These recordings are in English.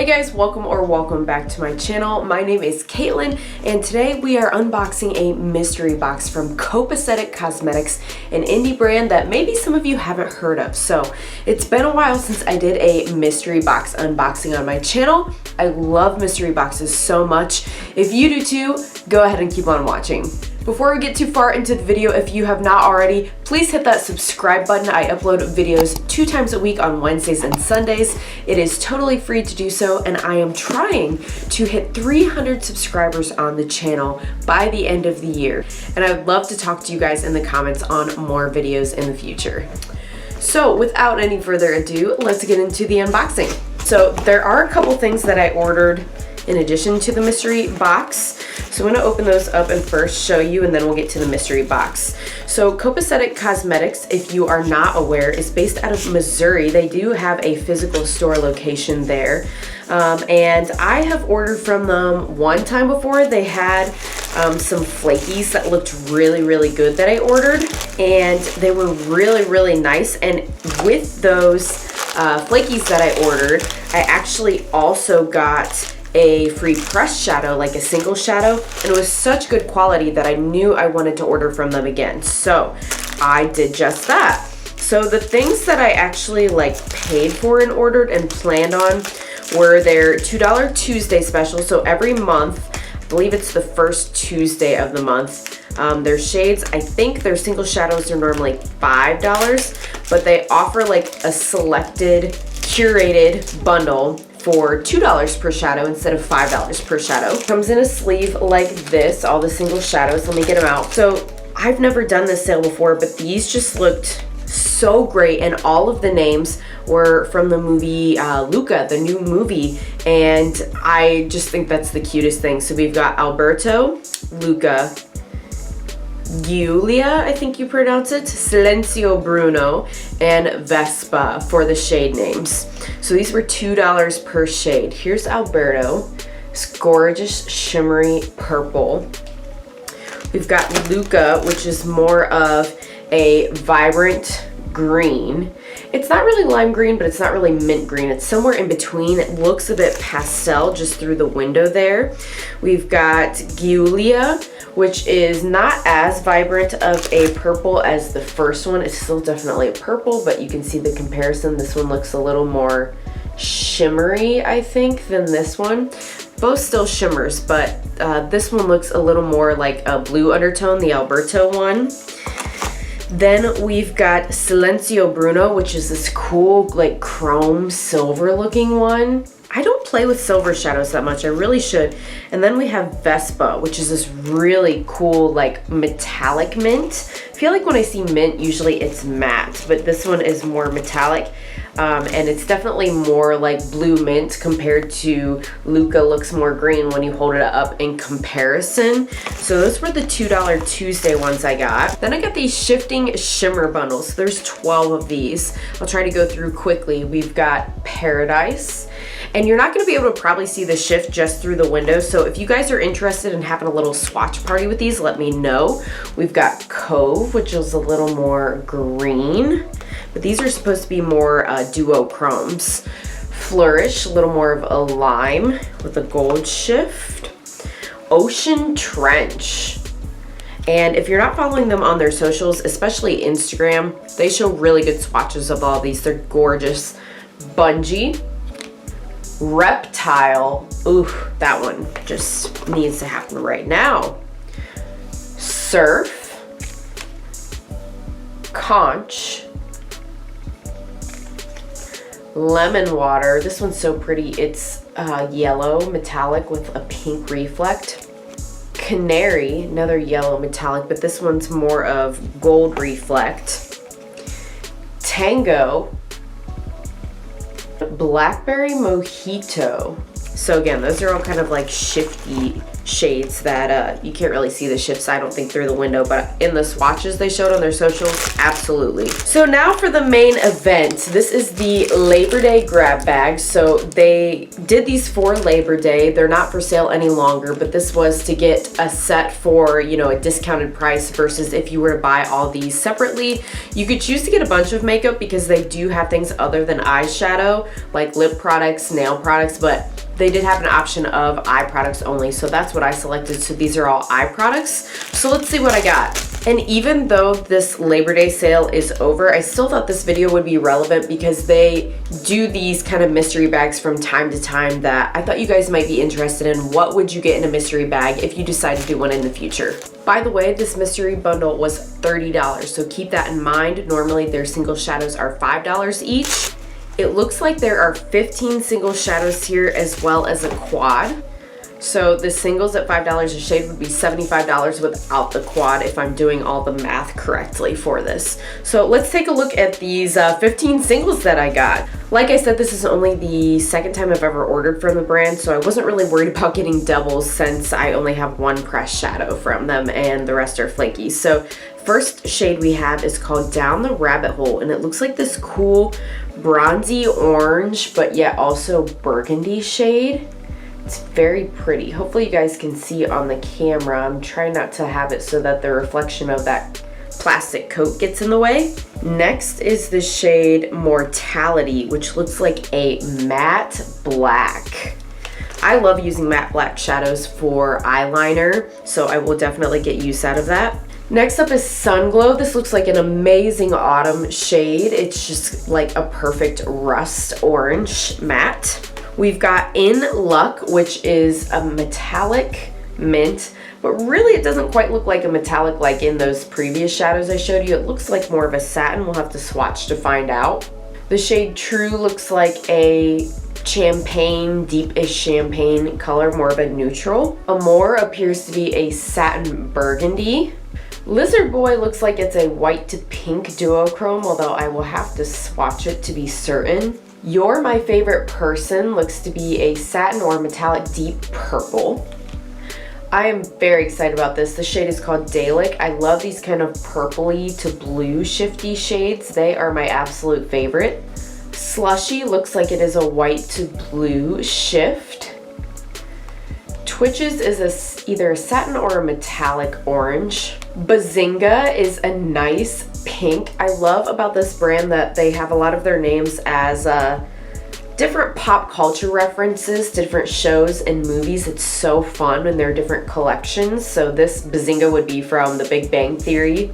guys, welcome back to my channel. My name is Caitlin and today we are unboxing a mystery box from Copacetic Cosmetics, an indie brand that maybe some of you haven't heard of. So it's been a while since I did a mystery box unboxing on my channel. I love mystery boxes so much. If you do too, go ahead and keep on watching. Before we get too far into the video, if you have not already, please hit that subscribe button. I upload videos 2 times a week on Wednesdays and Sundays. It is totally free to do so, and I am trying to hit 300 subscribers on the channel by the end of the year. And I would love to talk to you guys in the comments on more videos in the future. So without any further ado, let's get into the unboxing. So there are a couple things that I ordered in addition to the mystery box. So I'm gonna open those up and first show you, and then we'll get to the mystery box. So Copacetic Cosmetics, if you are not aware, is based out of Missouri. They do have a physical store location there. And I have ordered from them one time before. They had some flakies that looked really good that I ordered, and they were really nice. And with those flakies that I ordered, I actually also got a free pressed shadow, like a single shadow, and it was such good quality that I knew I wanted to order from them again. So I did just that. So the things that I actually paid for and ordered and planned on were their $2 Tuesday special. So every month, I believe it's the first Tuesday of the month, their shades, I think their single shadows are normally $5, but they offer like a selected curated bundle for $2 per shadow instead of $5 per shadow. Comes in a sleeve like this, all the single shadows. Let me get them out. So I've never done this sale before, but these just looked so great, and all of the names were from the movie Luca, the new movie, and I just think that's the cutest thing. So we've got Alberto, Luca, Giulia, I think you pronounce it, Silencio Bruno, and Vespa for the shade names. So these were $2 per shade. Here's Alberto, this gorgeous shimmery purple. We've got Luca, which is more of a vibrant green. It's not really lime green, but it's not really mint green. It's somewhere in between. It looks a bit pastel just through the window there. We've got Giulia, which is not as vibrant of a purple as the first one. It's still definitely a purple, but you can see the comparison. This one looks a little more shimmery, I think, than this one. Both still shimmers, but this one looks a little more like a blue undertone, the Alberto one. Then we've got Silencio Bruno, which is this cool like chrome silver looking one. I don't play with silver shadows that much, I really should. And then we have Vespa, which is this really cool like metallic mint. I feel like when I see mint, usually it's matte, but this one is more metallic. And it's definitely more like blue mint compared to Luca looks more green when you hold it up in comparison. So those were the $2 Tuesday ones I got. Then I got these shifting shimmer bundles. There's 12 of these. I'll try to go through quickly. We've got Paradise. And you're not going to be able to probably see the shift just through the window. So if you guys are interested in having a little swatch party with these, let me know. We've got Cove, which is a little more green, but these are supposed to be more duochromes. Flourish, a little more of a lime with a gold shift. Ocean Trench. And if you're not following them on their socials, especially Instagram, they show really good swatches of all these. They're gorgeous. Bungee. Reptile, ooh, that one just needs to happen right now. Surf, Conch, Lemon Water. This one's so pretty. It's yellow metallic with a pink reflect. Canary, another yellow metallic, but this one's more of gold reflect. Tango, Blackberry Mojito. So again, those are all kind of like shifty shades that you can't really see the shifts, I don't think, through the window, but in the swatches they showed on their socials, absolutely. So now for the main event. This is the Labor Day grab bag. So they did these for Labor Day. They're not for sale any longer, but this was to get a set for, you know, a discounted price versus if you were to buy all these separately. You could choose to get a bunch of makeup because they do have things other than eyeshadow, like lip products, nail products, but they did have an option of eye products only, so that's what I selected. So these are all eye products. So let's see what I got. And even though this Labor Day sale is over, I still thought this video would be relevant because they do these kind of mystery bags from time to time that I thought you guys might be interested in. What would you get in a mystery bag if you decide to do one in the future? By the way, this mystery bundle was $30, so keep that in mind. Normally their single shadows are $5 each. It looks like there are 15 single shadows here as well as a quad. So the singles at $5 a shade would be $75 without the quad if I'm doing all the math correctly for this. So let's take a look at these 15 singles that I got. Like I said, this is only the second time I've ever ordered from the brand, so I wasn't really worried about getting doubles since I only have one pressed shadow from them and the rest are flaky. So first shade we have is called Down the Rabbit Hole, and it looks like this cool bronzy orange but yet also burgundy shade. It's very pretty. Hopefully you guys can see on the camera. I'm trying not to have it so that the reflection of that plastic coat gets in the way. Next is the shade Mortality, which looks like a matte black. I love using matte black shadows for eyeliner, so I will definitely get use out of that. Next up is Sunglow. This looks like an amazing autumn shade. It's just like a perfect rust orange matte. We've got In Luck, which is a metallic mint, but really it doesn't quite look like a metallic like in those previous shadows I showed you. It looks like more of a satin. We'll have to swatch to find out. The shade True looks like a champagne, deep-ish champagne color, more of a neutral. Amore appears to be a satin burgundy. Lizard Boy looks like it's a white to pink duochrome, although I will have to swatch it to be certain. You're My Favorite Person looks to be a satin or metallic deep purple. I am very excited about this. The shade is called Dalek. I love these kind of purpley to blue shifty shades. They are my absolute favorite. Slushy looks like it is a white to blue shift. Twitches is either a satin or a metallic orange. Bazinga is a nice pink. I love about this brand that they have a lot of their names as different pop culture references to different shows and movies. It's so fun when there are different collections. So this Bazinga would be from The Big Bang Theory.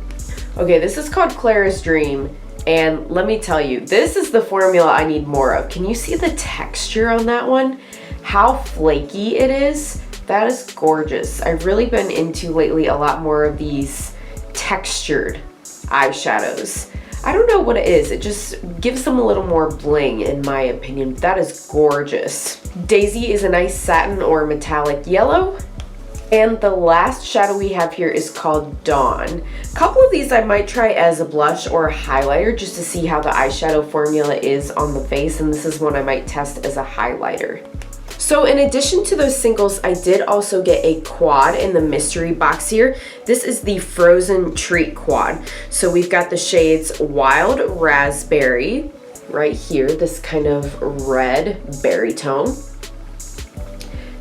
Okay, this is called Clara's Dream. And let me tell you, this is the formula I need more of. Can you see the texture on that one? How flaky it is? That is gorgeous. I've really been into lately a lot more of these textured eyeshadows. I don't know what it is. It just gives them a little more bling in my opinion. That is gorgeous. Daisy is a nice satin or metallic yellow. And the last shadow we have here is called Dawn. A couple of these I might try as a blush or a highlighter just to see how the eyeshadow formula is on the face, and this is one I might test as a highlighter. So in addition to those singles, I did also get a quad in the mystery box here. This is the Frozen Treat quad. So we've got the shades Wild Raspberry right here, this kind of red berry tone.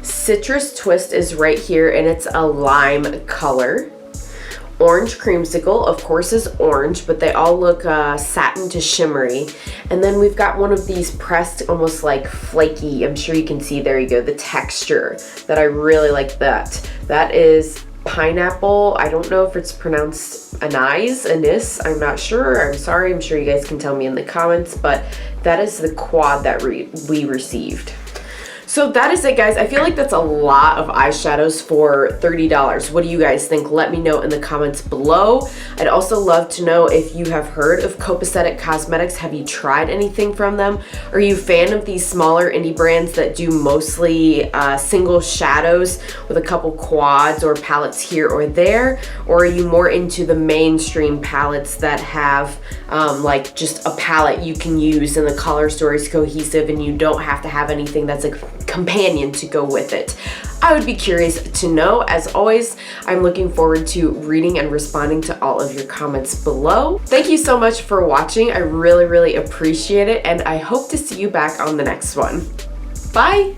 Citrus Twist is right here, and it's a lime color. Orange Creamsicle, of course, is orange, but they all look satin to shimmery. And then we've got one of these pressed, almost like flaky. I'm sure you can see, there you go, the texture that I really like that. That is Pineapple. I don't know if it's pronounced anise, I'm not sure. I'm sorry, I'm sure you guys can tell me in the comments, but that is the quad that we received. So that is it, guys. I feel like that's a lot of eyeshadows for $30. What do you guys think? Let me know in the comments below. I'd also love to know if you have heard of Copacetic Cosmetics. Have you tried anything from them? Are you a fan of these smaller indie brands that do mostly single shadows with a couple quads or palettes here or there? Or are you more into the mainstream palettes that have like just a palette you can use and the color story is cohesive and you don't have to have anything that's like companion to go with it? I would be curious to know. As always, I'm looking forward to reading and responding to all of your comments below. Thank you so much for watching. I really, really appreciate it, and I hope to see you back on the next one. Bye!